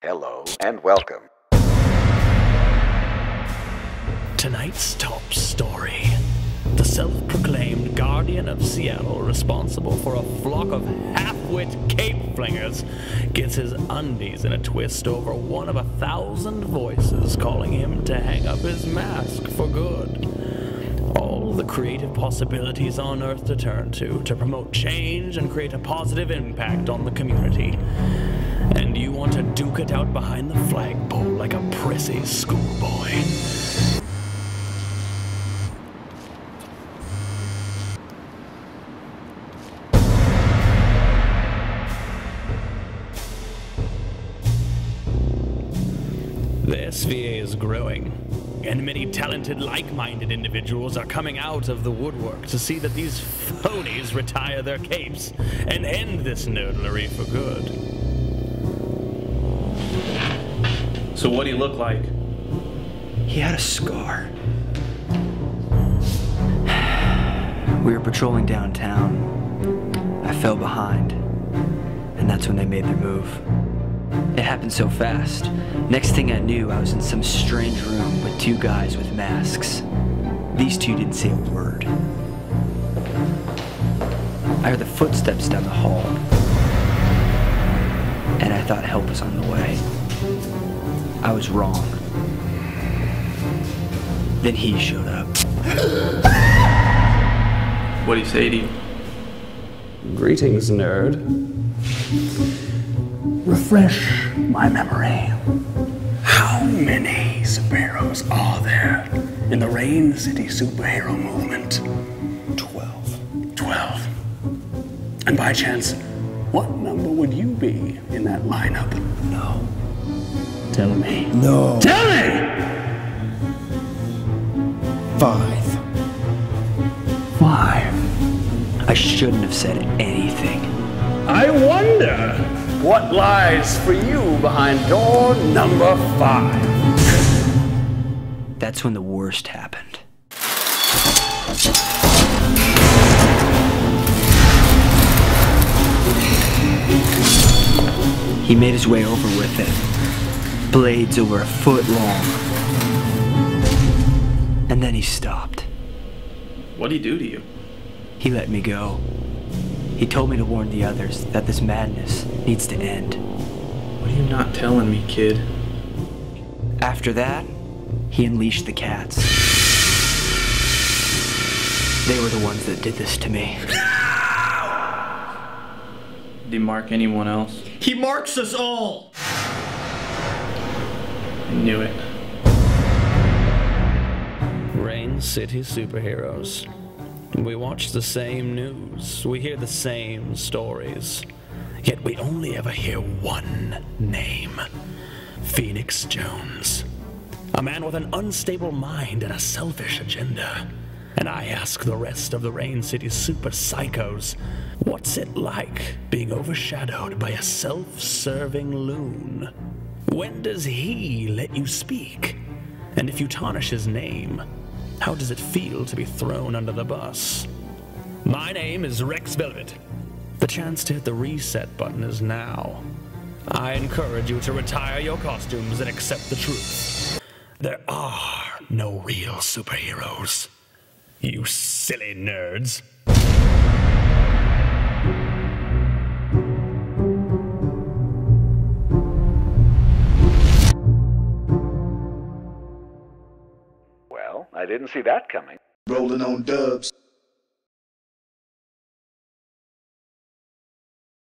Hello and welcome. Tonight's top story. The self-proclaimed guardian of Seattle, responsible for a flock of half-wit cape flingers, gets his undies in a twist over one of 1,000 voices calling him to hang up his mask for good. All the creative possibilities on Earth to turn to promote change and create a positive impact on the community. And you want to duke it out behind the flagpole like a prissy schoolboy. The SVA is growing, and many talented, like-minded individuals are coming out of the woodwork to see that these phonies retire their capes and end this nerdlery for good. So what'd he look like? He had a scar. We were patrolling downtown. I fell behind, and that's when they made their move. It happened so fast. Next thing I knew, I was in some strange room with two guys with masks. These two didn't say a word. I heard the footsteps down the hall, and I thought help was on the way. I was wrong. Then he showed up. What'd he say to you? Greetings, nerd. Refresh my memory. How many superheroes are there in the Rain City superhero movement? 12. 12. And by chance, what number would you be in that lineup? No. Tell me. No. Tell me! 5. 5. I shouldn't have said anything. I wonder what lies for you behind door number 5. That's when the worst happened. He made his way over with it. Blades over a foot long. And then he stopped. What'd he do to you? He let me go. He told me to warn the others that this madness needs to end. What are you not telling me, kid? After that, he unleashed the cats. They were the ones that did this to me. Did he mark anyone else? He marks us all! I knew it. Rain City superheroes. We watch the same news, we hear the same stories, yet we only ever hear one name. Phoenix Jones. A man with an unstable mind and a selfish agenda. And I ask the rest of the Rain City super psychos, what's it like being overshadowed by a self-serving loon? When does he let you speak? And if you tarnish his name, how does it feel to be thrown under the bus? My name is Rex Velvet. The chance to hit the reset button is now. I encourage you to retire your costumes and accept the truth. There are no real superheroes. You silly nerds. Well, I didn't see that coming. Rolling on dubs.